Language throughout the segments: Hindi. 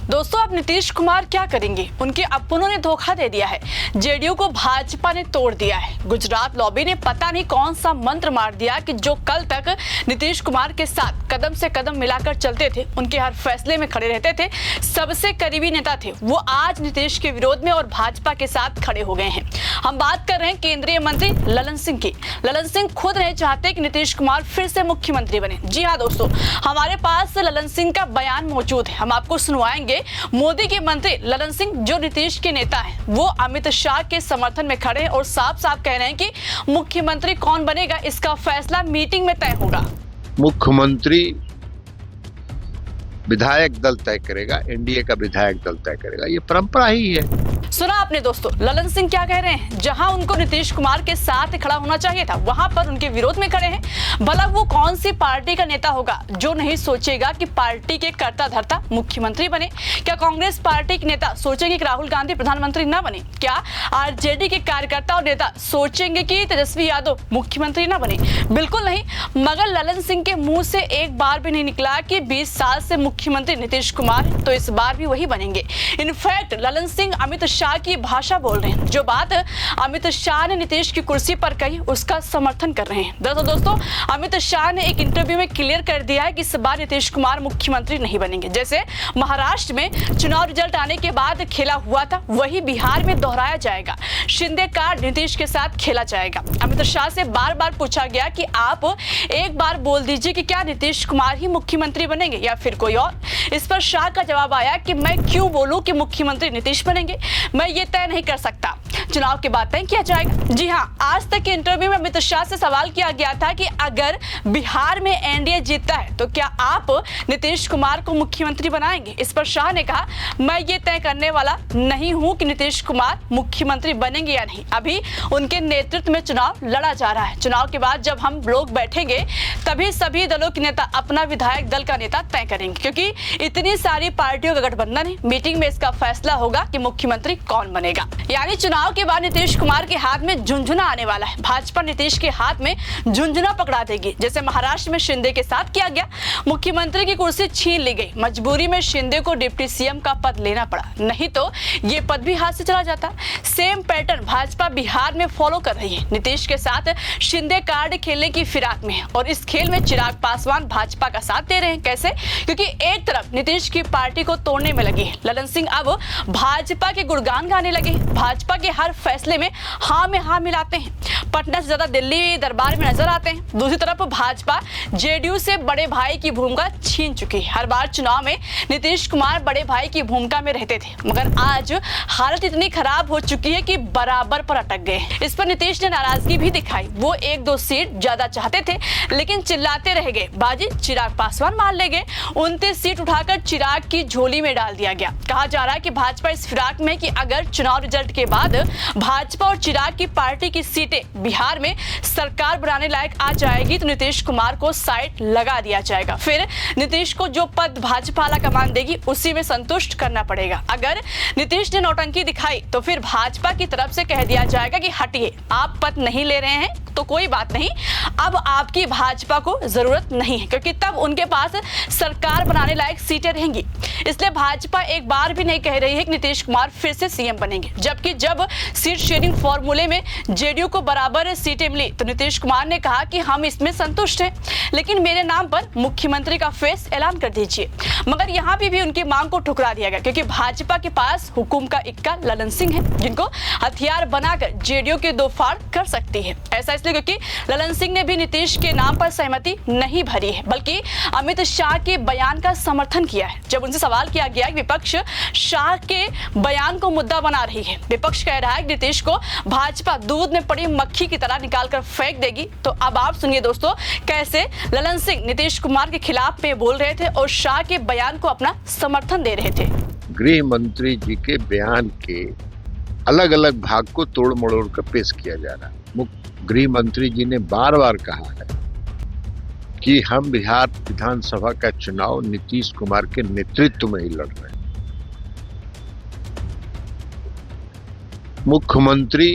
दोस्तों, अब नीतीश कुमार क्या करेंगे? उनके अपनों ने धोखा दे दिया है, जेडीयू को भाजपा ने तोड़ दिया है। गुजरात लॉबी ने पता नहीं कौन सा मंत्र मार दिया कि जो कल तक नीतीश कुमार के साथ कदम से कदम मिलाकर चलते थे, उनके हर फैसले में खड़े रहते थे, सबसे करीबी नेता थे, वो आज नीतीश के विरोध में और भाजपा के साथ खड़े हो गए हैं। हम बात कर रहे हैं केंद्रीय मंत्री ललन सिंह की। ललन सिंह खुद नहीं चाहते कि नीतीश कुमार फिर से मुख्यमंत्री बने। जी हाँ दोस्तों, हमारे पास ललन सिंह का बयान मौजूद है, हम आपको सुनवाएंगे। मोदी के मंत्री ललन सिंह, जो नीतीश के नेता हैं, वो अमित शाह के समर्थन में खड़े हैं और साफ साफ कह रहे हैं कि मुख्यमंत्री कौन बनेगा इसका फैसला मीटिंग में तय होगा। मुख्यमंत्री विधायक दल तय करेगा, एनडीए का विधायक दल तय करेगा, ये परंपरा ही है। सुना आपने दोस्तों, ललन सिंह क्या कह रहे हैं? जहां उनको नीतीश कुमार के साथ खड़ा होना चाहिए था, वहां पर उनके विरोध में खड़े हैं। भला वो कौन सी पार्टी का नेता होगा जो नहीं सोचेगा कि पार्टी के कर्ता धर्ता मुख्यमंत्री बने? क्या कांग्रेस पार्टी के नेता सोचेंगे कि राहुल गांधी प्रधानमंत्री न बने? क्या आरजेडी के कार्यकर्ता और नेता सोचेंगे कि तेजस्वी यादव मुख्यमंत्री न बने? बिल्कुल नहीं। मगर ललन सिंह के मुंह से एक बार भी नहीं निकला कि 20 साल से मुख्यमंत्री नीतीश कुमार, तो इस बार भी वही बनेंगे। इनफैक्ट ललन सिंह अमित शाह की भाषा बोल रहे हैं। जो बात अमित शाह ने नीतीश की कुर्सी पर कही, उसका समर्थन कर रहे हैं। दरअसल दोस्तों, अमित शाह ने एक इंटरव्यू में क्लियर कर दिया है कि इस बार नीतीश कुमार मुख्यमंत्री नहीं बनेंगे। जैसे महाराष्ट्र में चुनाव रिजल्ट आने के बाद खेला हुआ था, वही बिहार में दोहराया जाएगा। शिंदे कार्ड नीतीश के साथ खेला जाएगा। अमित शाह से बार बार पूछा गया कि आप एक बार बोल दीजिए कि क्या नीतीश कुमार ही मुख्यमंत्री बनेंगे या फिर कोई और? इस पर शाह का जवाब आया कि मैं क्यों बोलूं कि मुख्यमंत्री नीतीश बनेंगे, मैं ये तय नहीं कर सकता, चुनाव के बाद तय किया जाएगा। जी हाँ, आज तक के इंटरव्यू में अमित शाह से सवाल किया गया था कि अगर बिहार में एनडीए जीतता है तो क्या आप नीतीश कुमार को मुख्यमंत्री बनाएंगे? इस पर शाह ने कहा, मैं ये तय करने वाला नहीं हूं कि नीतीश कुमार मुख्यमंत्री बनेंगे या नहीं। अभी उनके नेतृत्व में चुनाव लड़ा जा रहा है। चुनाव के बाद जब हम लोग बैठेंगे तभी सभी दलों के नेता अपना विधायक दल का नेता तय करेंगे, क्योंकि इतनी सारी पार्टियों का गठबंधन है। मीटिंग में इसका फैसला होगा कि मुख्यमंत्री कौन बनेगा। यानी चुनाव के बाद नीतीश कुमार के हाथ में झुंझुना आने वाला है। भाजपा नीतीश के हाथ में झुंझुना पकड़ा देगी, जैसे महाराष्ट्र में शिंदे के साथ किया गया। मुख्यमंत्री की कुर्सी छीन ली गई, मजबूरी में शिंदे को डिप्टी सीएम का पद लेना पड़ा, नहीं तो ये पद भी हाथ से चला जाता। सेम पैटर्न भाजपा बिहार में फॉलो कर रही है। नीतीश के साथ शिंदे कार्ड खेलने की फिराक में है और इस खेल में चिराग पासवान भाजपा का साथ दे रहे हैं। कैसे? क्योंकि एक तरफ नीतीश की पार्टी को तोड़ने में लगे हैं ललन सिंह, अब भाजपा के गुणगान गाने लगे। भाजपा के हर फैसले में हाँ में हाँ मिलाते हैं, पटना से ज्यादा दिल्ली दरबार में नजर आते हैं। दूसरी तरफ भाजपा जेडीयू से बड़े भाई की भूमिका छीन चुकी है। हर बार चुनाव में नीतीश कुमार बड़े भाई की भूमिका में रहते थे, मगर आज हालत इतनी खराब हो चुकी है कि बराबर पर अटक गए। इस पर नीतीश ने नाराजगी भी दिखाई। वो 1-2 सीट ज्यादा चाहते थे, लेकिन चिल्लाते रह गए। बाजी चिराग पासवान मान ले गए। 29 सीट उठाकर चिराग की झोली में डाल दिया गया। कहा जा रहा है कि भाजपा इस फिराक में कि अगर चुनाव रिजल्ट के बाद भाजपा और चिराग की पार्टी की सीटें बिहार में सरकार बनाने लायक आ जाएगी तो नीतीश कुमार को साइड लगा दिया जाएगा। फिर नीतीश को जो पद भाजपा आला कमान देगी उसी में संतुष्ट करना पड़ेगा। अगर नीतीश ने नौटंकी दिखाई तो फिर भाजपा की तरफ से कह दिया जाएगा कि हटिए, आप पद नहीं ले रहे हैं तो कोई बात नहीं, अब आपकी भाजपा को जरूरत नहीं है, क्योंकि तब उनके पास सरकार बनाने लायक सीटें रहेंगी। इसलिए भाजपा एक बार भी नहीं कह रही है कि नीतीश कुमार फिर से सीएम बनेंगे। जबकि जब सीट शेयरिंग फॉर्मूले में जेडीयू को बराबर सीटें मिली तो नीतीश कुमार ने कहा कि हम इसमें संतुष्ट हैं, लेकिन मेरे नाम पर मुख्यमंत्री का फेस ऐलान कर दीजिए। मगर यहाँ भी उनकी मांग को ठुकरा दिया गया, क्योंकि भाजपा के पास हुकुम का इक्का ललन सिंह है, जिनको हथियार बनाकर जेडीयू के दो फाड़ कर सकती है। ऐसा इसलिए क्योंकि ललन सिंह ने भी नीतीश के नाम पर सहमति नहीं भरी है, बल्कि अमित शाह के बयान का समर्थन किया है। जब उनसे सवाल किया गया कि विपक्ष शाह के बयान को मुद्दा बना रही है, विपक्ष कह रहा है कि नीतीश को भाजपा दूध में पड़ी मक्खी की तरह निकालकर फेंक देगी, तो अब आप सुनिए दोस्तों कैसे ललन सिंह नीतीश कुमार के खिलाफ में बोल रहे थे और शाह के बयान को अपना समर्थन दे रहे थे। गृह मंत्री जी के बयान के अलग अलग भाग को तोड़ मड़ोड़ कर पेश किया जा रहा है। गृह मंत्री जी ने बार बार कहा है कि हम बिहार विधानसभा का चुनाव नीतीश कुमार के नेतृत्व में ही लड़ रहे हैं। मुख्यमंत्री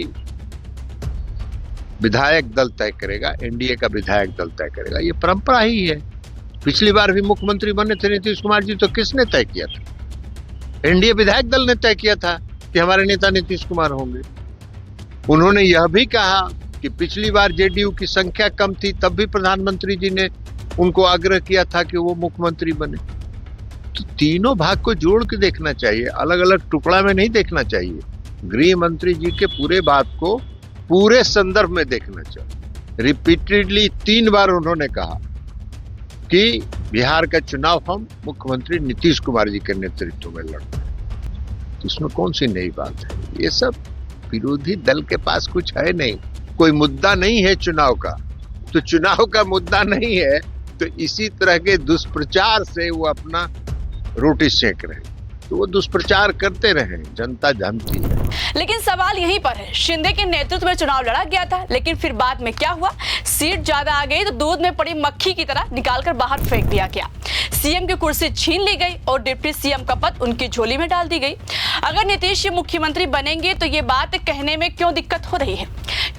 विधायक दल तय करेगा, एनडीए का विधायक दल तय करेगा, ये परंपरा ही है। पिछली बार भी मुख्यमंत्री बने थे नीतीश कुमार जी, तो किसने तय किया था? एनडीए विधायक दल ने तय किया था कि हमारे नेता नीतीश कुमार होंगे। उन्होंने यह भी कहा कि पिछली बार जेडीयू की संख्या कम थी, तब भी प्रधानमंत्री जी ने उनको आग्रह किया था कि वो मुख्यमंत्री बने। तो तीनों भाग को जोड़ के देखना चाहिए, अलग अलग टुकड़ा में नहीं देखना चाहिए। गृह मंत्री जी के पूरे बात को पूरे संदर्भ में देखना चाहिए। रिपीटेडली 3 बार उन्होंने कहा कि बिहार का चुनाव हम मुख्यमंत्री नीतीश कुमार जी के नेतृत्व में लड़ते हैं। तो इसमें कौन सी नई बात है? ये सब विरोधी दल के पास कुछ है नहीं, कोई मुद्दा नहीं है चुनाव का। तो चुनाव का मुद्दा नहीं है तो इसी तरह के दुष्प्रचार से वो अपना रोटी सेक रहे, तो वो दुष्प्रचार करते रहे, जनता जानती है। लेकिन सवाल यहीं पर है, शिंदे के नेतृत्व में चुनाव लड़ा गया था, लेकिन फिर बाद में क्या हुआ? सीट ज्यादा आ गई तो दूध में पड़ी मक्खी की तरह निकालकर बाहर फेंक दिया गया। सीएम की कुर्सी छीन ली गई और डिप्टी सीएम का पद उनकी झोली में डाल दी गई। अगर नीतीश मुख्यमंत्री बनेंगे तो ये बात कहने में क्यों दिक्कत हो रही है?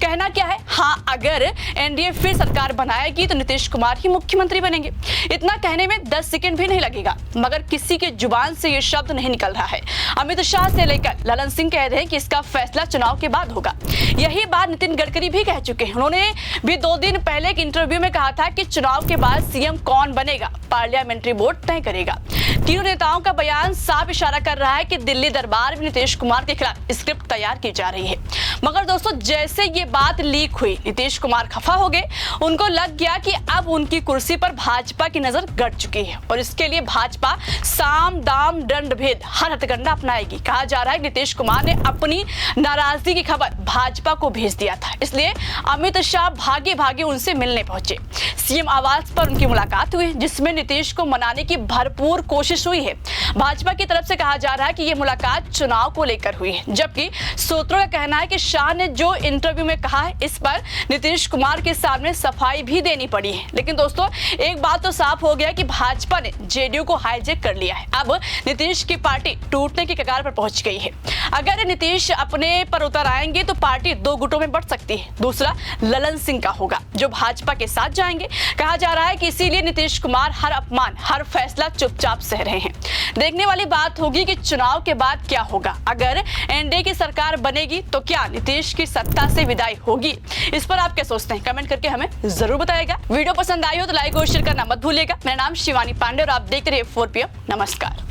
कहना क्या है? हाँ, अगर एनडीए फिर सरकार बनाएगी तो नीतीश कुमार ही मुख्यमंत्री बनेंगे। इतना कहने में 10 सेकंड भी नहीं लगेगा, मगर किसी के जुबान से ये शब्द नहीं निकल रहा है। अमित शाह से लेकर ललन सिंह कह रहे हैं कि इसका फैसला चुनाव के बाद होगा। यही बात नितिन गडकरी भी कह चुके हैं। उन्होंने भी 2 दिन पहले एक इंटरव्यू में कहा था कि चुनाव के बाद सीएम कौन बनेगा पार्लियामेंट्री बोर्ड तय करेगा। तीनों नेताओं का बयान साफ इशारा कर रहा है कि दिल्ली दरबार में नीतीश कुमार के खिलाफ स्क्रिप्ट तैयार की जा रही है। मगर दोस्तों, जैसे ये बात लीक हुई, नीतीश कुमार खफा हो गए। उनको लग गया कि अब उनकी कुर्सी पर भाजपा की नजर गड़ चुकी है और इसके लिए भाजपा साम दाम दंड भेद हर हथकंडा अपनाएगी। कहा जा रहा है कि नीतीश कुमार ने अपनी नाराजगी की खबर भाजपा को भेज दिया था, इसलिए अमित शाह भागे भागे उनसे मिलने पहुंचे। सीएम आवास पर उनकी मुलाकात हुई, जिसमें नीतीश को मनाने की भरपूर कोशिश हुई है। भाजपा की तरफ से कहा जा रहा है कि यह मुलाकात चुनाव को लेकर हुई है, जबकि सूत्रों का कहना है कि शाह ने जो इंटरव्यू में कहा है, इस पर नीतीश कुमार के सामने सफाई भी देनी पड़ी है। लेकिन दोस्तों, एक बात तो साफ हो गया कि भाजपा ने जेडीयू को हाईजैक कर लिया है। अब नीतीश की पार्टी टूटने की कगार पर पहुंच गई है। अगर नीतीश अपने पर उतर आएंगे तो पार्टी 2 गुटों में बढ़ सकती है। दूसरा ललन सिंह का होगा, जो भाजपा के साथ जाएंगे। कहा जा रहा है कि इसीलिए नीतीश कुमार हर अपमान, हर फैसला चुपचाप सह रहे हैं। देखने वाली बात होगी कि चुनाव के बाद क्या होगा। अगर एनडीए की सरकार बनेगी तो क्या नीतीश की सत्ता से विदाई होगी? इस पर आप क्या सोचते हैं? कमेंट करके हमें जरूर बताइएगा। वीडियो पसंद आई हो तो लाइक और शेयर करना मत भूलिएगा। मेरा नाम शिवानी पांडे और आप देखते रहिए 4PM। नमस्कार।